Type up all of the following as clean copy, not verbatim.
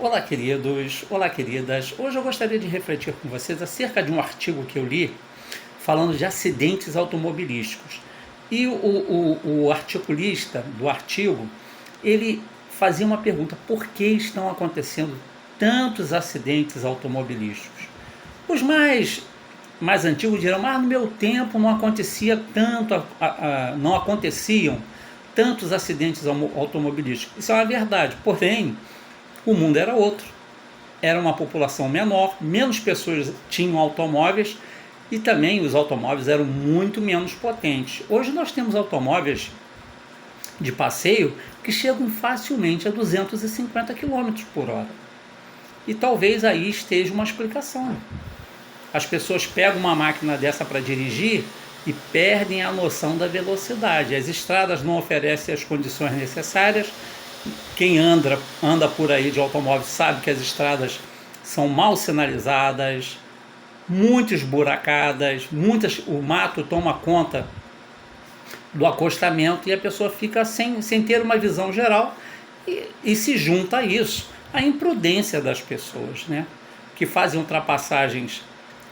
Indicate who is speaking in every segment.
Speaker 1: Olá, queridos, olá, queridas. Hoje eu gostaria de refletir com vocês acerca de um artigo que eu li falando de acidentes automobilísticos. E o articulista do artigo, ele fazia uma pergunta: por que estão acontecendo tantos acidentes automobilísticos? Os mais antigos dirão: mas no meu tempo não acontecia tanto, não aconteciam tantos acidentes automobilísticos. Isso é uma verdade, porém o mundo era outro, era uma população menor, menos pessoas tinham automóveis e também os automóveis eram muito menos potentes. Hoje nós temos automóveis de passeio que chegam facilmente a 250 km por hora. E talvez aí esteja uma explicação. As pessoas pegam uma máquina dessa para dirigir e perdem a noção da velocidade. As estradas não oferecem as condições necessárias. Quem anda por aí de automóvel sabe que as estradas são mal sinalizadas, muito esburacadas, o mato toma conta do acostamento e a pessoa fica sem ter uma visão geral e se junta a isso a imprudência das pessoas, né? Que fazem ultrapassagens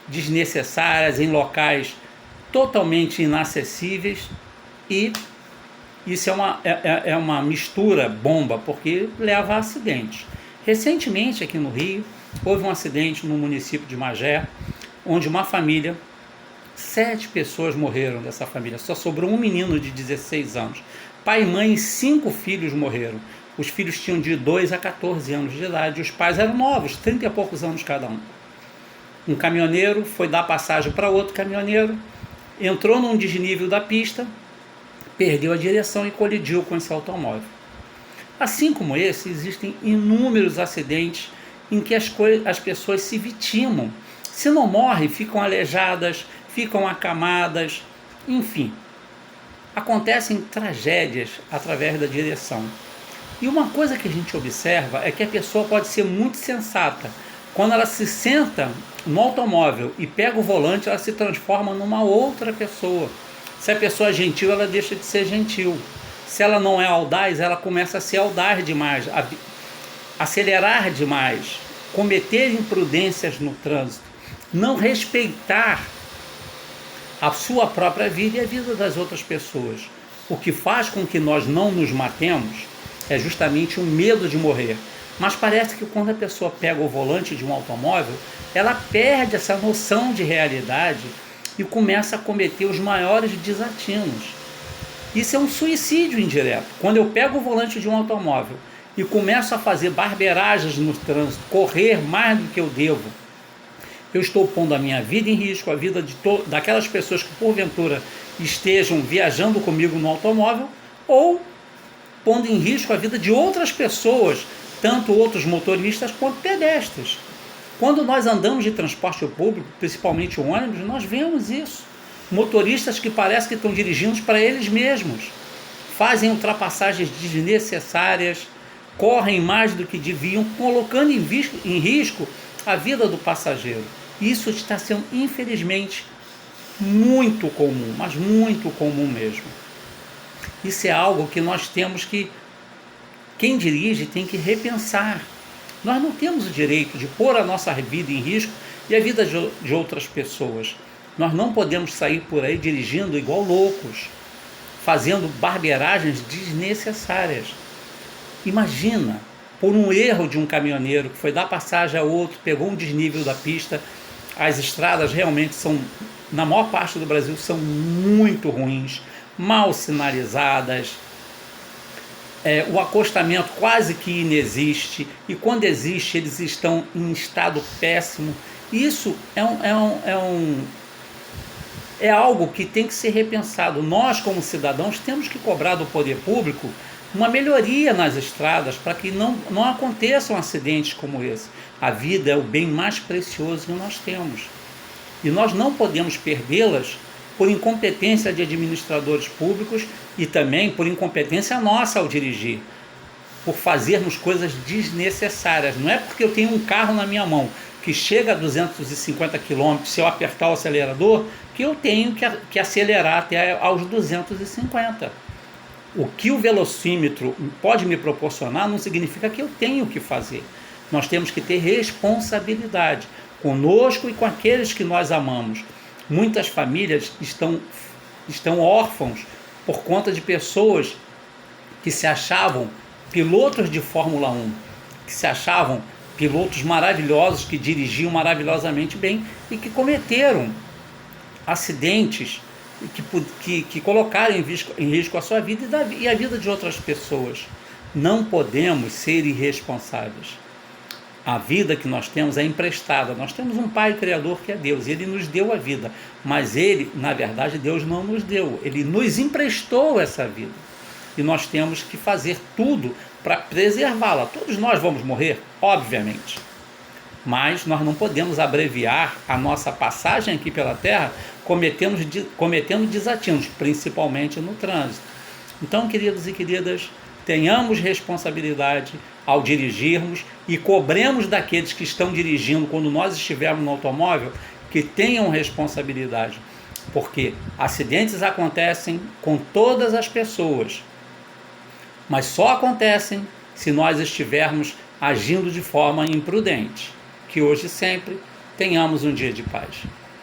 Speaker 1: desnecessárias em locais totalmente inacessíveis, e isso é uma mistura bomba, porque leva a acidentes. Recentemente aqui no Rio houve um acidente no município de Magé, onde uma família, 7 pessoas morreram dessa família, só sobrou um menino de 16 anos. Pai, mãe e 5 filhos morreram. Os filhos tinham de 2 a 14 anos de idade, os pais eram novos, 30 e poucos anos cada um. Um caminhoneiro foi dar passagem para outro caminhoneiro, entrou num desnível da pista, perdeu a direção e colidiu com esse automóvel. Assim como esse, existem inúmeros acidentes em que as pessoas se vitimam. Se não morrem, ficam aleijadas, ficam acamadas, enfim. Acontecem tragédias através da direção. E uma coisa que a gente observa é que a pessoa pode ser muito sensata. Quando ela se senta no automóvel e pega o volante, ela se transforma numa outra pessoa. Se a pessoa é gentil, ela deixa de ser gentil. Se ela não é audaz, ela começa a ser audaz demais, a acelerar demais, cometer imprudências no trânsito, não respeitar a sua própria vida e a vida das outras pessoas. O que faz com que nós não nos matemos é justamente o medo de morrer. Mas parece que quando a pessoa pega o volante de um automóvel, ela perde essa noção de realidade e começa a cometer os maiores desatinos. Isso é um suicídio indireto. Quando eu pego o volante de um automóvel e começo a fazer barberagens no trânsito, correr mais do que eu devo, eu estou pondo a minha vida em risco, a vida daquelas pessoas que porventura estejam viajando comigo no automóvel, ou pondo em risco a vida de outras pessoas, tanto outros motoristas quanto pedestres. Quando nós andamos de transporte público, principalmente o ônibus, nós vemos isso. Motoristas que parecem que estão dirigindo para eles mesmos, fazem ultrapassagens desnecessárias, correm mais do que deviam, colocando em risco a vida do passageiro. Isso está sendo, infelizmente, muito comum, mas muito comum mesmo. Isso é algo que nós temos que, quem dirige tem que repensar. Nós não temos o direito de pôr a nossa vida em risco e a vida de outras pessoas. Nós não podemos sair por aí dirigindo igual loucos, fazendo barberagens desnecessárias. Imagina, por um erro de um caminhoneiro que foi dar passagem a outro, pegou um desnível da pista. As estradas realmente na maior parte do Brasil, são muito ruins, mal sinalizadas. O acostamento quase que inexiste, e quando existe, eles estão em estado péssimo. Isso é algo que tem que ser repensado. Nós, como cidadãos, temos que cobrar do poder público uma melhoria nas estradas para que não aconteçam acidentes como esse. A vida é o bem mais precioso que nós temos, e nós não podemos perdê-las por incompetência de administradores públicos e também por incompetência nossa ao dirigir, por fazermos coisas desnecessárias. Não é porque eu tenho um carro na minha mão que chega a 250 km, se eu apertar o acelerador, que eu tenho que acelerar até aos 250. O que o velocímetro pode me proporcionar não significa que eu tenho que fazer. Nós temos que ter responsabilidade conosco e com aqueles que nós amamos. Muitas famílias estão órfãos por conta de pessoas que se achavam pilotos de Fórmula 1, que se achavam pilotos maravilhosos, que dirigiam maravilhosamente bem e que cometeram acidentes que colocaram em risco a sua vida e a vida de outras pessoas. Não podemos ser irresponsáveis. A vida que nós temos é emprestada. Nós temos um Pai Criador que é Deus. Ele nos deu a vida. Mas Ele, na verdade, Deus não nos deu. Ele nos emprestou essa vida. E nós temos que fazer tudo para preservá-la. Todos nós vamos morrer, obviamente. Mas nós não podemos abreviar a nossa passagem aqui pela Terra cometendo desatinos, principalmente no trânsito. Então, queridos e queridas, tenhamos responsabilidade ao dirigirmos e cobremos daqueles que estão dirigindo quando nós estivermos no automóvel que tenham responsabilidade, porque acidentes acontecem com todas as pessoas, mas só acontecem se nós estivermos agindo de forma imprudente. Que hoje sempre tenhamos um dia de paz.